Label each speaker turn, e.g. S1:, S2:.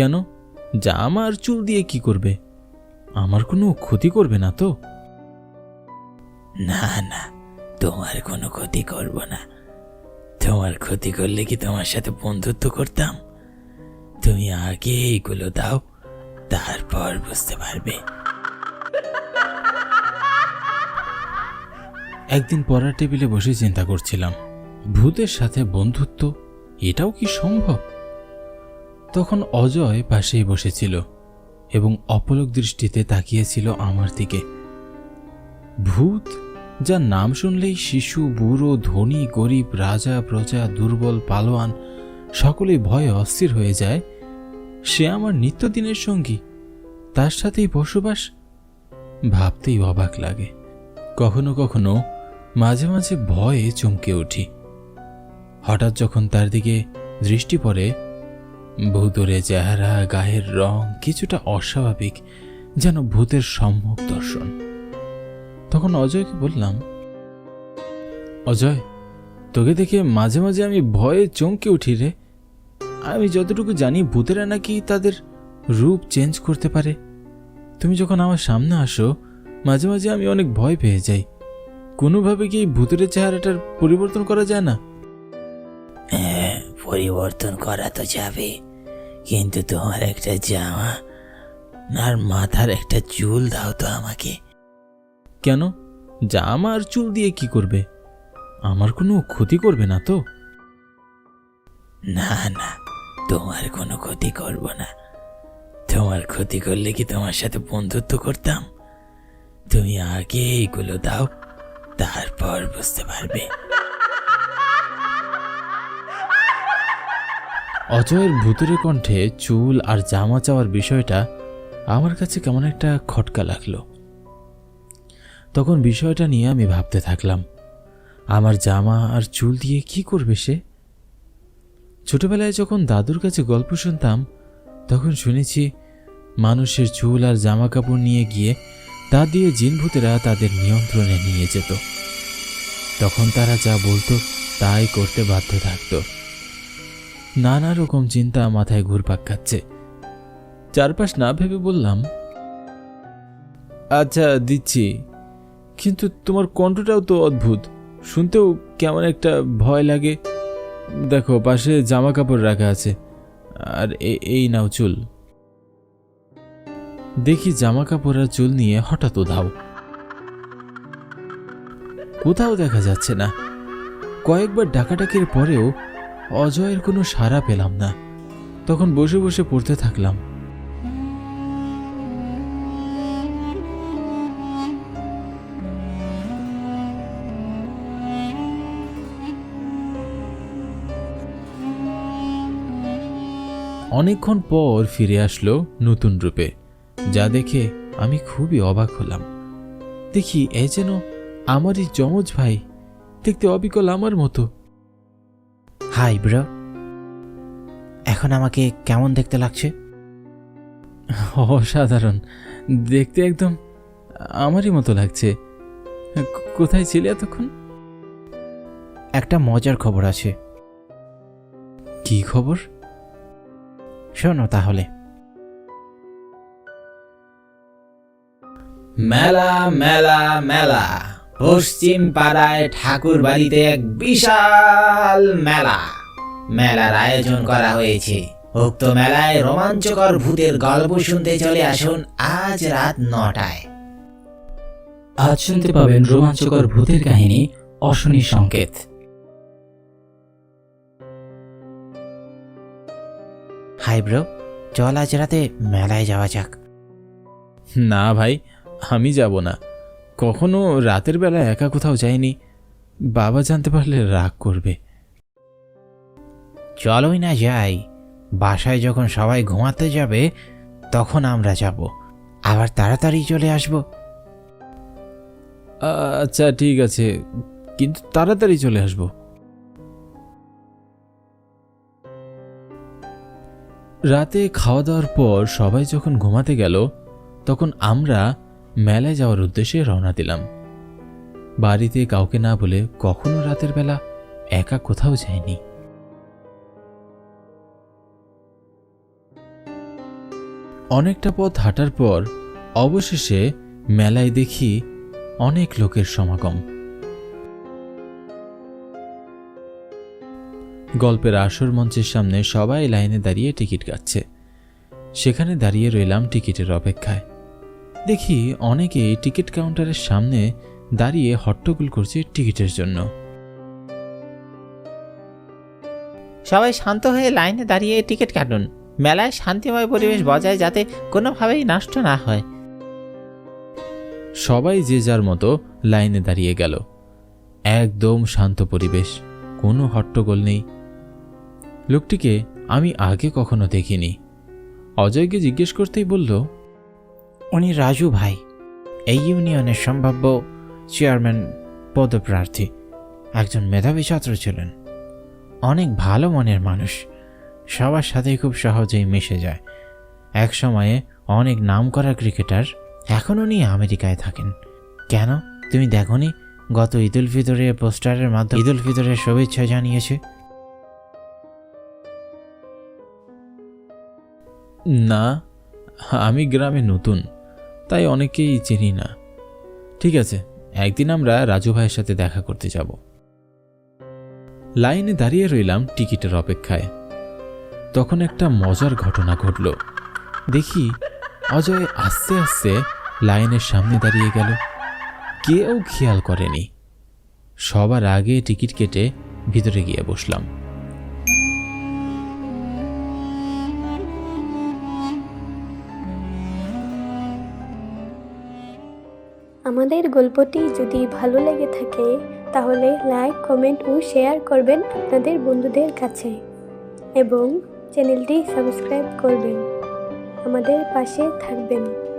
S1: কেন? জামা আর চুল দিয়ে কি করবে? আমার কোনো ক্ষতি করবে না তো?
S2: না না, তোমার কোনো ক্ষতি করব না। তোমার ক্ষতি করলে কি তোমার সাথে বন্ধুত্ব করতাম? তুমি আগে এইগুলো দাও, তারপর বুঝতে পারবে।
S1: একদিন পড়ার টেবিলে বসে চিন্তা করছিলাম, ভূতের সাথে বন্ধুত্ব, এটাও কি সম্ভব? তখন অজয় পাশেই বসেছিল এবং অপলক দৃষ্টিতে তাকিয়েছিল আমার দিকে। ভূত, যার নাম শুনলেই শিশু, বুড়ো, ধনী, গরিব, রাজা, প্রজা, দুর্বল, পালোয়ান সকলেই ভয়ে অস্থির হয়ে যায়, সে আমার নিত্যদিনের সঙ্গী, তার সাথেই বসবাস। ভাবতেই অবাক লাগে। কখনো কখনো মাঝে মাঝে ভয়ে চমকে উঠি। হঠাৎ যখন তার দিকে দৃষ্টি পড়ে, ভূতুরে চেহারা, গায়ের রং কিছুটা অস্বাভাবিক, যেন ভূতের সম্মুখ দর্শন। তখন অজয়কে বললাম, অজয়, তোকে দেখে মাঝে মাঝে আমি ভয়ে চমকে উঠি রে। আমি যতটুকু জানি ভূতেরা নাকি তাদের রূপ চেঞ্জ করতে পারে। তুমি যখন আমার সামনে আসো, মাঝে মাঝে আমি অনেক ভয় পেয়ে যাই। কোনোভাবে কি ভূতের চেহারাটার পরিবর্তন করা যায় না?
S2: হ্যাঁ, পরিবর্তন করা তো যাবে, কিন্তু তোমার একটা জামা আর মাথার একটা চুল দাও তো আমাকে।
S1: কেন? জামা আর চুল দিয়ে কি করবে? আমার কোনো ক্ষতি করবে না তো?
S2: না না, তোমার কোনো ক্ষতি করব না। তোমার ক্ষতি করলে কি তোমার সাথে বন্ধুত্ব করতাম? তুমি আগে এইগুলো দাও, তারপর বুঝতে পারবে।
S1: অজয়ের ভূতুরে কণ্ঠে চুল আর জামা চাওয়ার বিষয়টা আমার কাছে কেমন একটা খটকা লাগলো। তখন বিষয়টা নিয়ে আমি ভাবতে থাকলাম, আমার জামা আর চুল দিয়ে কি করবে সে? ছোটবেলায় যখন দাদুর কাছে গল্প শুনতাম, তখন শুনেছি মানুষের চুল আর জামা কাপড় নিয়ে গিয়ে তা দিয়ে জিনভূতেরা তাদের নিয়ন্ত্রণে নিয়ে যেত। তখন তারা যা বলতো তাই করতে বাধ্য থাকত। নানা রকম চিন্তা মাথায় ঘুরপাক খাচ্ছে। চারপাশ না ভেবে বললাম, আচ্ছা দিচ্ছি, কিন্তু তোমার কণ্ঠটাও তো অদ্ভুত, শুনতেও কেমন একটা ভয় লাগে। দেখো, পাশে জামা কাপড় রাখা আছে, আর এই নাও চুল। দেখি জামা কাপড় আর চুল নিয়ে হঠাৎ উধাও। কোথাও দেখা যাচ্ছে না। কয়েকবার ডাকাডাকির পরেও অজয়ের কোনো সাড়া পেলাম না। তখন বসে বসে পড়তে থাকলাম। অনেকক্ষণ পর ফিরে আসলো নতুন রূপে, যা দেখে আমি খুবই অবাক হলাম। দেখি এ যেন আমারই যমজ ভাই, দেখতে অবিকল আমার মতো।
S3: হাই ব্রো, এখন আমাকে কেমন দেখতে লাগছে?
S1: অসাধারণ, দেখতে একদম আমারই মতো লাগছে। কোথায় ছিলে এতক্ষণ?
S3: একটা মজার খবর আছে।
S1: কি খবর?
S3: শোনো তাহলে।
S2: মেলা মেলা মেলা, পশ্চিম পাড়ায় ঠাকুর বাড়িতে এক বিশাল মেলা। মেলার আয়োজন করা হয়েছে। উক্ত মেলায় রোমাঞ্চকর ভূতের গল্প শুনতে চলে আসুন আজ রাত 9টায়।
S4: আজ শুনতে পাবেন রোমাঞ্চকর ভূতের কাহিনী অশনি সংকেত।
S3: হাই ব্রো, চল আজ রাতে মেলায় যাওয়া যাক।
S1: না ভাই, আমি যাব না। কখনো রাতের বেলা একা কোথাও যাইনি, বাবা জানতে পারলে রাগ করবে।
S3: চলোই না যাই, বাসায় যখন সবাই ঘুমাতে যাবে তখন আমরা যাব, আবার তাড়াতাড়ি চলে আসব।
S1: আচ্ছা ঠিক আছে, কিন্তু তাড়াতাড়ি চলে আসব। রাতে খাওয়া দাওয়ার পর সবাই যখন ঘুমাতে গেল, তখন আমরা মেলায় যাওয়ার উদ্দেশ্যে রওনা দিলাম। বাড়িতে কাউকে না বলে কখনো রাতের বেলা একা কোথাও যাইনি। অনেকটা পথ হাঁটার পর অবশেষে মেলায় দেখি অনেক লোকের সমাগম। গল্পের আসর মঞ্চের সামনে সবাই লাইনে দাঁড়িয়ে টিকিট কাটছে। সেখানে দাঁড়িয়ে রইলাম টিকিটের অপেক্ষায়। দেখি অনেকেই টিকিট কাউন্টারের সামনে দাঁড়িয়ে হট্টগোল করছে টিকিটের জন্য।
S3: সবাই শান্ত হয়ে লাইনে দাঁড়িয়ে টিকিট কাটুন। মেলায় শান্তিময় পরিবেশ বজায় যাতে কোনোভাবেই নষ্ট না হয়।
S1: সবাই যে যার মতো লাইনে দাঁড়িয়ে গেল। একদম শান্ত পরিবেশ, কোনো হট্টগোল নেই। লোকটিকে আমি আগে কখনো দেখিনি। অজয়কে জিজ্ঞেস করতেই বলল,
S3: উনি রাজু ভাই, এই ইউনিয়নের সম্ভাব্য চেয়ারম্যান পদপ্রার্থী। একজন মেধাবী ছাত্র ছিলেন, অনেক ভালো মনের মানুষ, সবার সাথেই খুব সহজেই মিশে যায়। এক সময়ে অনেক নামকরা ক্রিকেটার। এখন উনি আমেরিকায় থাকেন। কেন, তুমি দেখোনি গত ঈদ উল ফিতরে পোস্টারের মাধ্যমে ঈদ উল ফিতরের শুভেচ্ছা জানিয়েছে?
S1: না, আমি গ্রামে নতুন, তাই অনেকেই চিনি না। ঠিক আছে, একদিন আমরা রাজু ভাইয়ের সাথে দেখা করতে যাব। লাইনে দাঁড়িয়ে রইলাম টিকিটের অপেক্ষায়। তখন একটা মজার ঘটনা ঘটল। দেখি অজয় আস্তে আস্তে লাইনের সামনে দাঁড়িয়ে গেল। কেউ খেয়াল করেনি। সবার আগে টিকিট কেটে ভিতরে গিয়ে বসলাম।
S5: আমাদের গল্পটি যদি ভালো লেগে থাকে তাহলে লাইক, কমেন্ট ও শেয়ার করবেন আপনাদের বন্ধুদের কাছে এবং চ্যানেলটি সাবস্ক্রাইব করবেন। আমাদের পাশে থাকবেন।